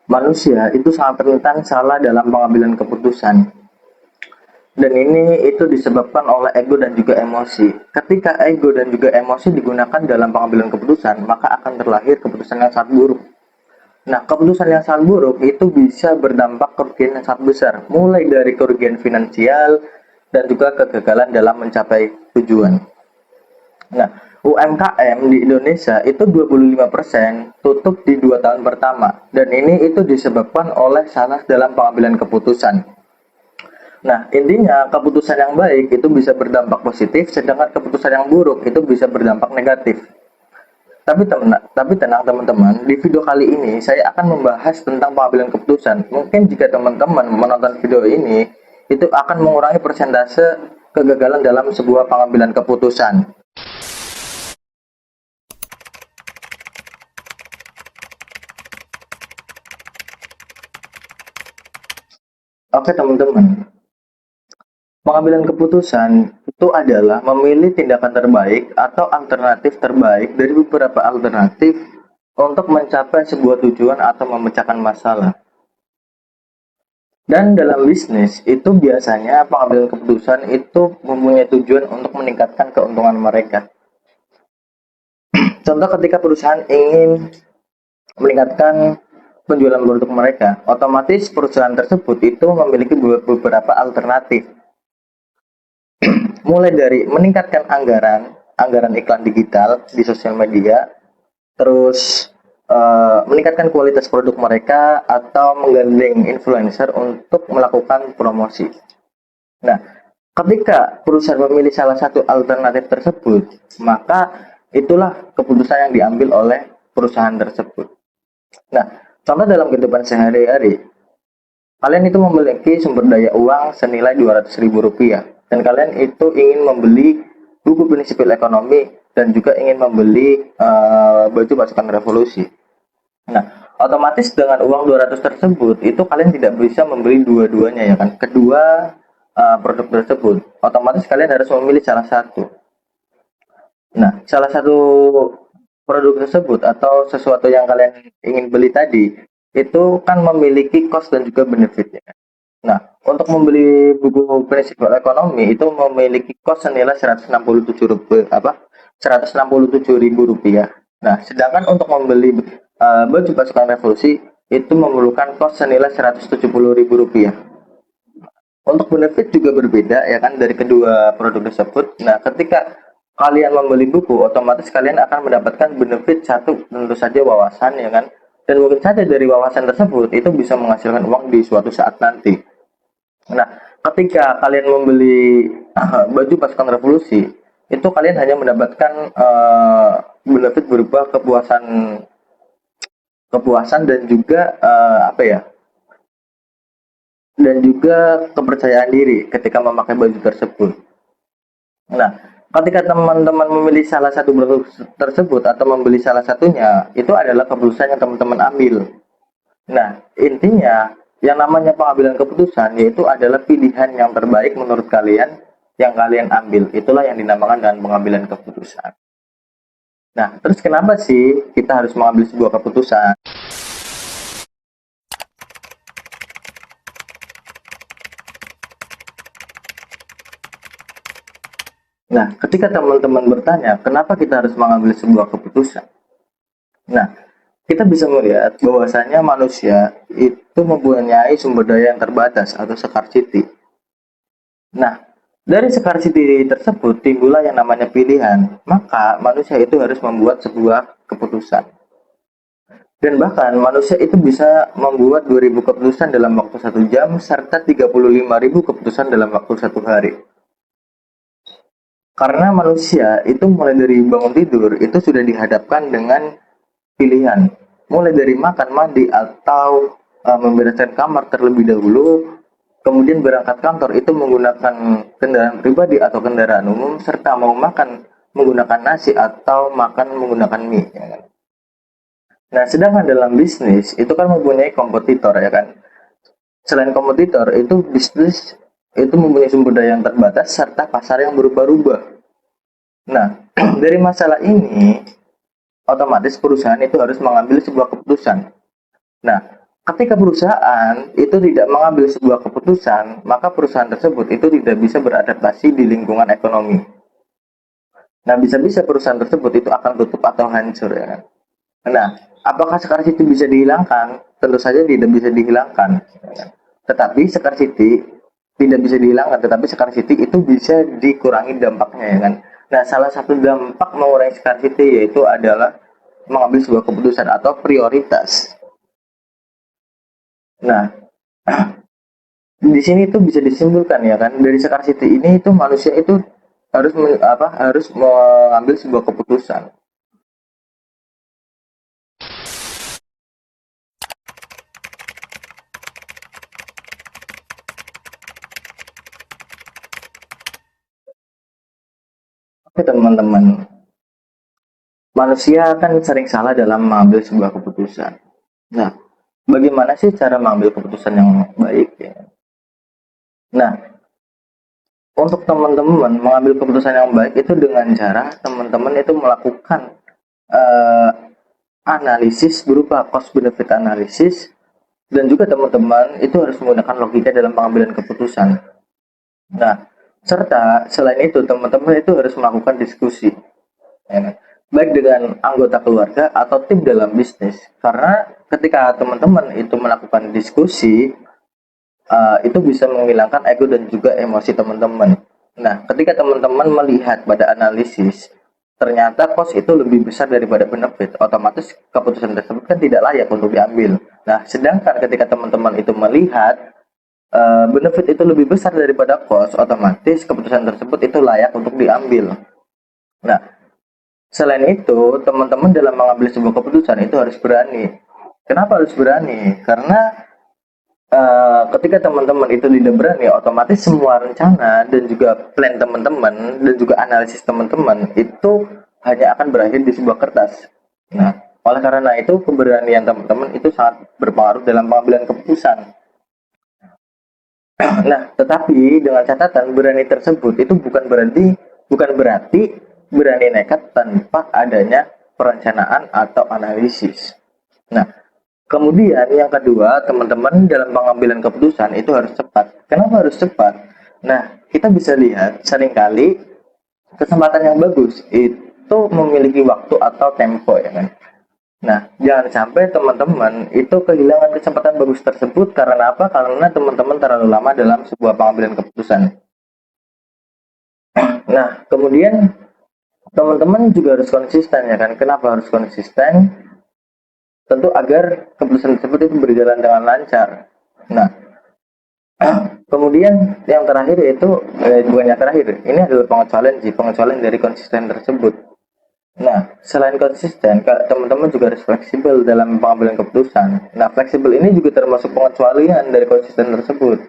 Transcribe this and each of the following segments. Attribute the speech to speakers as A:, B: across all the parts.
A: manusia itu sangat rentan salah dalam pengambilan keputusan. Dan ini itu disebabkan oleh ego dan juga emosi. Ketika ego dan juga emosi digunakan dalam pengambilan keputusan, maka akan terlahir keputusan yang sangat buruk. Nah, keputusan yang sangat buruk itu bisa berdampak kerugian yang sangat besar, mulai dari kerugian finansial dan juga kegagalan dalam mencapai tujuan. Nah, UMKM di Indonesia itu 25% tutup di 2 tahun pertama, dan ini itu disebabkan oleh salah dalam pengambilan keputusan. Nah, intinya keputusan yang baik itu bisa berdampak positif, sedangkan keputusan yang buruk itu bisa berdampak negatif. Tapi tenang teman-teman, di video kali ini saya akan membahas tentang pengambilan keputusan. Mungkin jika teman-teman menonton video ini, itu akan mengurangi persentase kegagalan dalam sebuah pengambilan keputusan. Oke teman-teman, pengambilan keputusan itu adalah memilih tindakan terbaik atau alternatif terbaik dari beberapa alternatif untuk mencapai sebuah tujuan atau memecahkan masalah. Dan dalam bisnis itu biasanya pengambilan keputusan itu mempunyai tujuan untuk meningkatkan keuntungan mereka. Contoh ketika perusahaan ingin meningkatkan penjualan produk mereka, otomatis perusahaan tersebut itu memiliki beberapa alternatif. Mulai dari meningkatkan anggaran iklan digital di sosial media, terus meningkatkan kualitas produk mereka atau menggandeng influencer untuk melakukan promosi. Nah, ketika perusahaan memilih salah satu alternatif tersebut, maka itulah keputusan yang diambil oleh perusahaan tersebut. Nah, contoh dalam kehidupan sehari-hari, kalian itu memiliki sumber daya uang senilai Rp200.000 dan kalian itu ingin membeli buku prinsipil ekonomi dan juga ingin membeli baju pasukan revolusi. Nah, otomatis dengan uang 200 tersebut itu kalian tidak bisa membeli dua-duanya ya kan. Kedua produk tersebut. Otomatis kalian harus memilih salah satu. Nah, salah satu produk tersebut atau sesuatu yang kalian ingin beli tadi itu kan memiliki cost dan juga benefitnya. Nah, untuk membeli buku prinsip ekonomi itu memiliki cost senilai 167 ribu rupiah. Nah, sedangkan untuk membeli baju pasukan revolusi itu memerlukan cost senilai 170 ribu rupiah. Untuk benefit juga berbeda ya kan dari kedua produk tersebut. Nah, ketika kalian membeli buku, otomatis kalian akan mendapatkan benefit satu, tentu saja wawasan ya kan. Dan mungkin saja dari wawasan tersebut itu bisa menghasilkan uang di suatu saat nanti. Nah, ketika kalian membeli baju pasukan revolusi, itu kalian hanya mendapatkan benefit berupa kepuasan dan juga apa ya? Dan juga kepercayaan diri ketika memakai baju tersebut. Nah, ketika teman-teman memilih salah satu produk tersebut atau membeli salah satunya, itu adalah keputusan yang teman-teman ambil. Nah, intinya yang namanya pengambilan keputusan yaitu adalah pilihan yang terbaik menurut kalian yang kalian ambil. Itulah yang dinamakan dengan pengambilan keputusan. Nah, terus kenapa sih kita harus mengambil sebuah keputusan? Nah, ketika teman-teman bertanya, kenapa kita harus mengambil sebuah keputusan? Nah, kita bisa melihat bahwasanya manusia itu mempunyai sumber daya yang terbatas atau scarcity. Nah, dari scarcity tersebut timbullah yang namanya pilihan. Maka manusia itu harus membuat sebuah keputusan. Dan bahkan manusia itu bisa membuat 2000 keputusan dalam waktu 1 jam serta 35.000 keputusan dalam waktu 1 hari. Karena manusia itu mulai dari bangun tidur itu sudah dihadapkan dengan pilihan. Mulai dari makan, mandi, atau membereskan kamar terlebih dahulu, kemudian berangkat kantor itu menggunakan kendaraan pribadi atau kendaraan umum, serta mau makan menggunakan nasi atau makan menggunakan mie. Ya kan? Nah, sedangkan dalam bisnis itu kan mempunyai kompetitor ya kan. Selain kompetitor itu bisnis itu mempunyai sumber daya yang terbatas serta pasar yang berubah-ubah. Nah, dari masalah ini otomatis perusahaan itu harus mengambil sebuah keputusan. Nah, Ketika perusahaan itu tidak mengambil sebuah keputusan, maka perusahaan tersebut itu tidak bisa beradaptasi di lingkungan ekonomi. Nah, bisa-bisa perusahaan tersebut itu akan tutup atau hancur ya kan. Nah, apakah scarcity bisa dihilangkan? Tentu saja tidak bisa dihilangkan. Ya kan? Tetapi scarcity tidak bisa dihilangkan, tetapi scarcity itu bisa dikurangi dampaknya ya kan. Nah, salah satu dampak mengurangi scarcity yaitu adalah mengambil sebuah keputusan atau prioritas. Nah, di sini tuh bisa disimpulkan ya kan dari scarcity ini itu manusia itu harus mengambil sebuah keputusan. Oke teman-teman, manusia kan sering salah dalam mengambil sebuah keputusan. Nah, bagaimana sih cara mengambil keputusan yang baik ya? Nah, untuk teman-teman mengambil keputusan yang baik itu dengan cara teman-teman itu melakukan uh, analisis berupa cost benefit analisis, dan juga teman-teman itu harus menggunakan logika dalam pengambilan keputusan. Nah, serta selain itu teman-teman itu harus melakukan diskusi, ya kan? Baik dengan anggota keluarga atau tim dalam bisnis. Karena ketika teman-teman itu melakukan diskusi, itu bisa menghilangkan ego dan juga emosi teman-teman. Nah, ketika teman-teman melihat pada analisis, ternyata cost itu lebih besar daripada benefit, otomatis keputusan tersebut kan tidak layak untuk diambil. Nah, sedangkan ketika teman-teman itu melihat benefit itu lebih besar daripada cost, otomatis keputusan tersebut itu layak untuk diambil. Nah, selain itu, teman-teman dalam mengambil sebuah keputusan itu harus berani. Kenapa harus berani? Karena ketika teman-teman itu tidak berani, otomatis semua rencana dan juga plan teman-teman dan juga analisis teman-teman itu hanya akan berakhir di sebuah kertas. Nah, oleh karena itu keberanian teman-teman itu sangat berpengaruh dalam pengambilan keputusan. Nah, tetapi dengan catatan berani tersebut itu bukan berarti berani nekat tanpa adanya perencanaan atau analisis. Nah, kemudian yang kedua, teman-teman dalam pengambilan keputusan itu harus cepat. Kenapa harus cepat? Nah, kita bisa lihat seringkali kesempatan yang bagus itu memiliki waktu atau tempo ya kan. Nah, jangan sampai teman-teman itu kehilangan kesempatan bagus tersebut karena apa? Karena teman-teman terlalu lama dalam sebuah pengambilan keputusan. Nah, kemudian teman-teman juga harus konsisten ya kan. Kenapa harus konsisten? Tentu agar keputusan tersebut itu berjalan dengan lancar. Nah, kemudian yang terakhir yaitu bukan yang terakhir, ini adalah pengecualian dari konsisten tersebut. Nah, selain konsisten, teman-teman juga harus fleksibel dalam pengambilan keputusan. Nah, fleksibel ini juga termasuk pengecualian dari konsisten tersebut.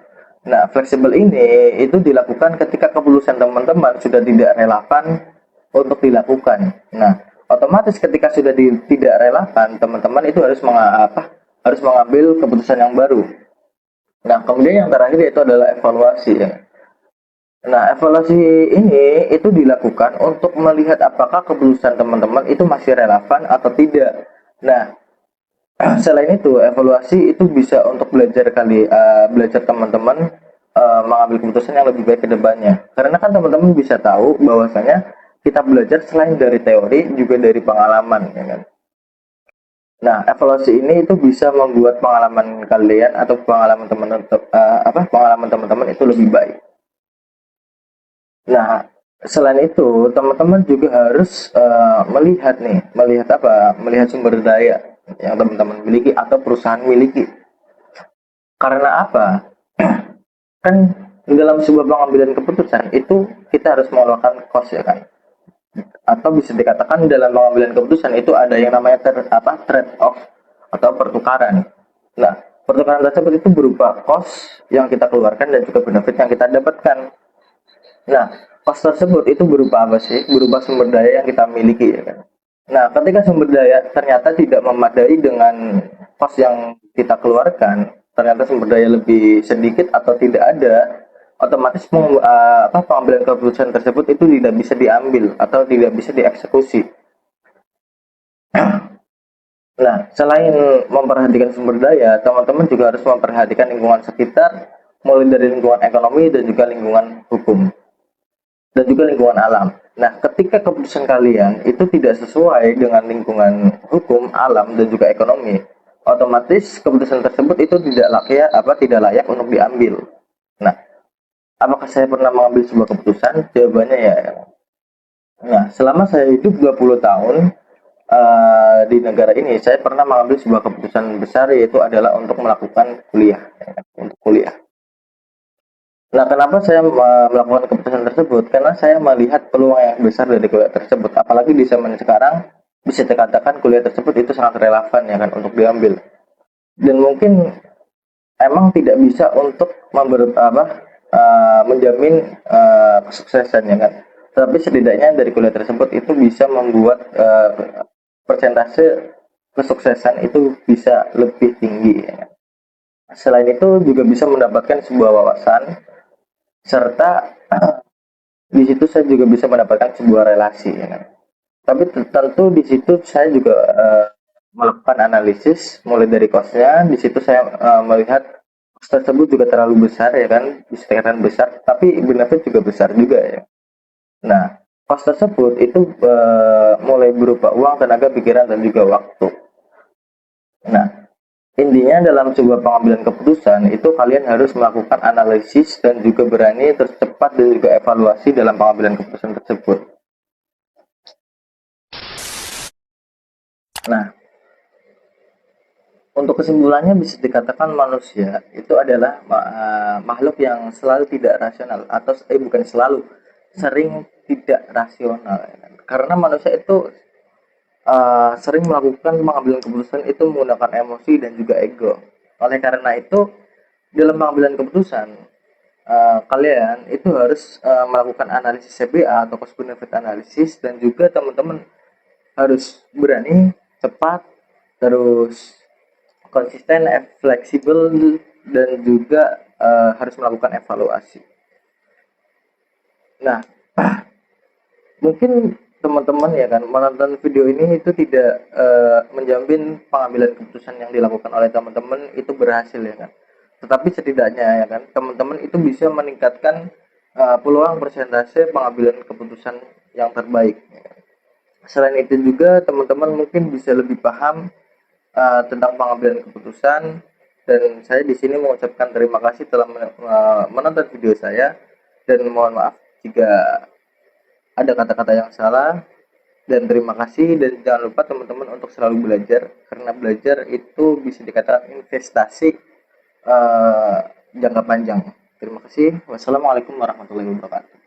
A: Nah, fleksibel ini itu dilakukan ketika keputusan teman-teman sudah tidak relevan untuk dilakukan. Nah, otomatis ketika sudah tidak relevan, teman-teman itu harus mengambil keputusan yang baru. Nah, kemudian yang terakhir yaitu adalah evaluasi ya. Nah, evaluasi ini itu dilakukan untuk melihat apakah keputusan teman-teman itu masih relevan atau tidak. Nah, selain itu, evaluasi itu bisa untuk belajar teman-teman mengambil keputusan yang lebih baik ke depannya. Karena kan teman-teman bisa tahu bahwasanya kita belajar selain dari teori juga dari pengalaman, ya kan? Nah, evaluasi ini itu bisa membuat pengalaman kalian atau pengalaman teman-teman itu lebih baik. Nah, selain itu, teman-teman juga harus melihat sumber daya yang teman-teman miliki atau perusahaan miliki. Karena apa? Kan dalam sebuah pengambilan keputusan itu kita harus mengeluarkan cost ya kan. Atau bisa dikatakan dalam pengambilan keputusan itu ada yang namanya trade off atau pertukaran. Nah, pertukaran tersebut itu berupa cost yang kita keluarkan dan juga benefit yang kita dapatkan. Nah, cost tersebut itu berupa apa sih? Berupa sumber daya yang kita miliki ya kan. Nah, ketika sumber daya ternyata tidak memadai dengan cost yang kita keluarkan, ternyata sumber daya lebih sedikit atau tidak ada, otomatis pengambilan keputusan tersebut itu tidak bisa diambil atau tidak bisa dieksekusi. Nah, selain memperhatikan sumber daya, teman-teman juga harus memperhatikan lingkungan sekitar, mulai dari lingkungan ekonomi dan juga lingkungan hukum dan juga lingkungan alam. Nah, ketika keputusan kalian itu tidak sesuai dengan lingkungan hukum, alam dan juga ekonomi, otomatis keputusan tersebut itu tidak layak untuk diambil. Nah, apakah saya pernah mengambil sebuah keputusan? Jawabannya ya. Nah, selama saya hidup 20 tahun di negara ini, saya pernah mengambil sebuah keputusan besar, yaitu adalah untuk melakukan kuliah, untuk kuliah. Nah, kenapa saya melakukan keputusan tersebut? Karena saya melihat peluang yang besar dari kuliah tersebut. Apalagi di zaman sekarang, bisa dikatakan kuliah tersebut itu sangat relevan ya kan untuk diambil. Dan mungkin emang tidak bisa untuk menjamin kesuksesan ya kan. Tapi setidaknya dari kuliah tersebut itu bisa membuat persentase kesuksesan itu bisa lebih tinggi ya kan. Selain itu juga bisa mendapatkan sebuah wawasan, serta di situ saya juga bisa mendapatkan sebuah relasi ya kan. Tapi tentu di situ saya juga melakukan analisis mulai dari costnya. Di situ saya melihat cost tersebut juga terlalu besar ya kan, bisa dikatakan besar, tapi benefit juga besar juga ya. Nah, cost tersebut itu mulai berupa uang, tenaga, pikiran dan juga waktu. Nah, intinya dalam sebuah pengambilan keputusan itu kalian harus melakukan analisis dan juga berani terus cepat dan juga evaluasi dalam pengambilan keputusan tersebut. Nah, untuk kesimpulannya bisa dikatakan manusia itu adalah makhluk yang selalu tidak rasional, atau bukan selalu, sering tidak rasional ya kan? Karena manusia itu sering melakukan pengambilan keputusan itu menggunakan emosi dan juga ego. Oleh karena itu, dalam pengambilan keputusan kalian itu harus melakukan analisis CBA atau cost benefit analysis, dan juga teman-teman harus berani, cepat, terus konsisten, fleksibel, dan juga harus melakukan evaluasi. Nah, mungkin teman-teman ya kan menonton video ini itu tidak menjamin pengambilan keputusan yang dilakukan oleh teman-teman itu berhasil ya kan. Tetapi setidaknya ya kan teman-teman itu bisa meningkatkan peluang persentase pengambilan keputusan yang terbaik. Ya kan. Selain itu juga teman-teman mungkin bisa lebih paham tentang pengambilan keputusan, dan saya di sini mengucapkan terima kasih telah menonton video saya, dan mohon maaf jika ada kata-kata yang salah, dan terima kasih. Dan jangan lupa teman-teman untuk selalu belajar, karena belajar itu bisa dikatakan investasi jangka panjang. Terima kasih. Wassalamualaikum warahmatullahi wabarakatuh.